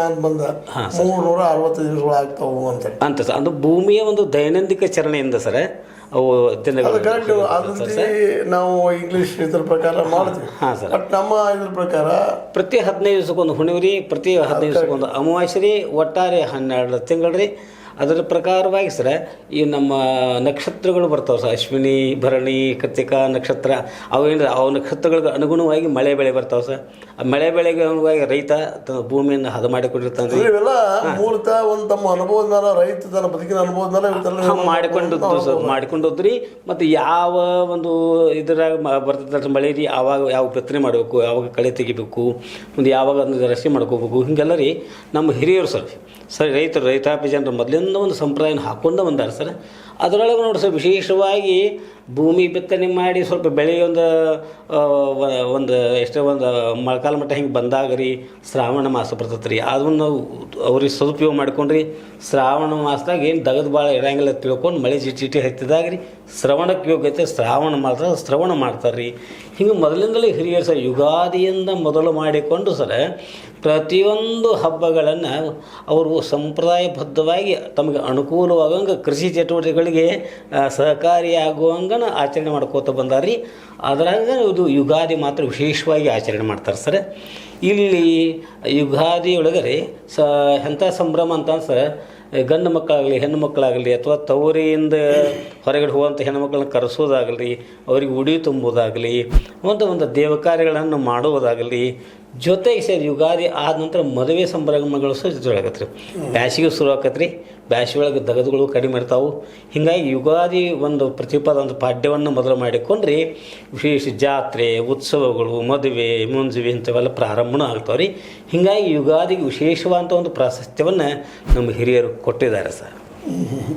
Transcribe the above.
ಅಂತ ಬಂದ 365 ದಿವಸಗಳು ಆಗ್ತಾವು ಅಂತ ಸರ್. ಅದು ಭೂಮಿಯ ಒಂದು ದೈನಂದಿನ ಚರಣೆಯಿಂದ ಸರ್ ಅವು ಅದು ಕರೆಕ್ಟ್. ಅದಂತೆ ನಾವು ಇಂಗ್ಲೀಷ್ ಇದ್ರ ಪ್ರಕಾರ ಮಾಡ್ತೀವಿ. ಬಟ್ ನಮ್ಮ ಇದ್ರ ಪ್ರಕಾರ ಪ್ರತಿ 15 ದಿವಸಕ್ಕೊಂದು ಹುಣಿವ್ರಿ, ಪ್ರತಿ 15 ದಿವಸಕ್ಕೊಂದು ಅಮಾವಾಸ್ಯೆ ರೀ, ಒಟ್ಟಾರೆ 12 ತಿಂಗಳು ರೀ. ಅದರ ಪ್ರಕಾರವಾಗಿ ಸರ ಈ ನಮ್ಮ ನಕ್ಷತ್ರಗಳು ಬರ್ತಾವೆ ಸರ್, ಅಶ್ವಿನಿ, ಭರಣಿ, ಕೃತಿಕಾ ನಕ್ಷತ್ರ. ಅವೇನು ಅವು ನಕ್ಷತ್ರಗಳಿಗೆ ಅನುಗುಣವಾಗಿ ಮಳೆ ಬೆಳೆ ಬರ್ತಾವೆ ಸರ್. ಆ ಮಳೆ ಬೆಳೆಗೆ ಅನುಗುಣವಾಗಿ ರೈತ ತನ್ನ ಭೂಮಿಯನ್ನು ಹದ ಮಾಡಿಕೊಂಡಿರ್ತಾನೆ. ಇವೆಲ್ಲ ಮೂಲತಃ ಒಂದು ತಮ್ಮ ಅನುಭವದ ಮೇಲೆ, ರೈತ ತನ್ನ ಬದುಕಿನ ಅನುಭವದ ಮೇಲೆ ಮಾಡಿಕೊಂಡದ್ದು ಸರ್, ಮಾಡಿಕೊಂಡದ್ರಿ. ಮತ್ತು ಯಾವ ಒಂದು ಇದ್ರಾಗ ಬರ್ತದೆ ಮಳೆ ರೀ, ಆವಾಗ ಯಾವ ಬಿತ್ತನೆ ಮಾಡಬೇಕು, ಯಾವಾಗ ಕಳೆ ತೆಗಿಬೇಕು, ಒಂದು ಯಾವಾಗ ಅದನ್ನ ರಸಿ ಮಾಡ್ಕೋಬೇಕು, ಹಿಂಗೆಲ್ಲ ರೀ ನಮ್ಮ ಹಿರಿಯರು ಸರ್ ರೈತಾಪಿ ಜನರು ಮೊದಲಿಂದ ಒಂದು ಸಂಪ್ರದಾಯನ ಹಾಕ್ಕೊಂಡು ಬಂದಾರೆ ಸರ್. ಅದರೊಳಗೆ ನೋಡಿ ಸರ್, ವಿಶೇಷವಾಗಿ ಭೂಮಿ ಬಿತ್ತನೆ ಮಾಡಿ ಸ್ವಲ್ಪ ಬೆಳೆ ಒಂದು ಎಷ್ಟೋ ಒಂದು ಮೊಳಕಾಲ ಮಟ್ಟ ಹಿಂಗೆ ಬಂದಾಗ ರೀ ಶ್ರಾವಣ ಮಾಸ ಬರ್ತದೆ ರೀ. ಅದನ್ನು ನಾವು ಅವ್ರಿಗೆ ಸದುಪಯೋಗ ಮಾಡ್ಕೊಂಡ್ರಿ. ಶ್ರಾವಣ ಮಾಸದಾಗ ಏನು ದಗದ ಭಾಳ ಇರಂಗಿಲ್ಲ ತಿಳ್ಕೊಂಡು ಮಳೆ ಚಿಟಿ ಹತ್ತಿದಾಗ ರೀ ಶ್ರವಣಕ್ಕೆ ಯೋಗ್ಯತೆ ಶ್ರಾವಣ ಮಾಸ ಶ್ರವಣ ಮಾಡ್ತಾರೆ ರೀ. ಹಿಂಗೆ ಮೊದಲಿಂದಲೇ ಹಿರಿಯರು ಸರ್ ಯುಗಾದಿಯಿಂದ ಮೊದಲು ಮಾಡಿಕೊಂಡು ಸರ್ ಪ್ರತಿಯೊಂದು ಹಬ್ಬಗಳನ್ನು ಅವರು ಸಂಪ್ರದಾಯಬದ್ಧವಾಗಿ ತಮಗೆ ಅನುಕೂಲವಾಗಂಗೆ ಕೃಷಿ ಚಟುವಟಿಕೆಗಳಿಗೆ ಸಹಕಾರಿಯಾಗುವಂಗೆ ಆಚರಣೆ ಮಾಡ್ಕೋತ ಬಂದಾರ್ರಿ. ಅದರಾಗ ಇದು ಯುಗಾದಿ ಮಾತ್ರ ವಿಶೇಷವಾಗಿ ಆಚರಣೆ ಮಾಡ್ತಾರೆ ಸರ್. ಇಲ್ಲಿ ಯುಗಾದಿ ಒಳಗರೆ ಎಂಥ ಸಂಭ್ರಮ ಅಂತ ಸರ್, ಗಂಡು ಮಕ್ಕಳಾಗಲಿ ಹೆಣ್ಣು ಮಕ್ಕಳಾಗಲಿ ಅಥವಾ ತವರಿಯಿಂದ ಹೊರಗಡೆ ಹೋಗುವಂಥ ಹೆಣ್ಣುಮಕ್ಕಳನ್ನ ಕರೆಸೋದಾಗಲಿ, ಅವ್ರಿಗೆ ಉಡಿ ತುಂಬುವುದಾಗಲಿ, ಒಂದು ದೇವ ಕಾರ್ಯಗಳನ್ನು ಮಾಡುವುದಾಗಲಿ, ಜೊತೆಗೆ ಸರ್ ಯುಗಾದಿ ಆದ ನಂತರ ಮದುವೆ ಸಂಭ್ರಮಗಳು ಸಹ ಜೊತೆಗತ್ತೆ ರೀ. ಬ್ಯಾಸಿಗೆ ಶುರು ಆಕತ್ತೆ ರೀ, ಬ್ಯಾಸಿಗೆ ಒಳಗೆ ದಗದುಗಳು ಕಡಿಮೆ ಇರ್ತಾವೆ. ಹೀಗಾಗಿ ಯುಗಾದಿ ಒಂದು ಪ್ರತಿಪಾದ ಒಂದು ಪಾಡ್ಯವನ್ನು ಮೊದಲು ಮಾಡಿಕೊಂಡ್ರಿ ವಿಶೇಷ ಜಾತ್ರೆ, ಉತ್ಸವಗಳು, ಮದುವೆ, ಮುಂಜುವೆ ಇಂಥವೆಲ್ಲ ಪ್ರಾರಂಭನೂ ಆಗ್ತಾವೆ ರೀ. ಹೀಗಾಗಿ ಯುಗಾದಿಗೆ ವಿಶೇಷವಾದಂಥ ಒಂದು ಪ್ರಾಶಸ್ತ್ಯವನ್ನು ನಮ್ಮ ಹಿರಿಯರು ಕೊಟ್ಟಿದ್ದಾರೆ ಸರ್.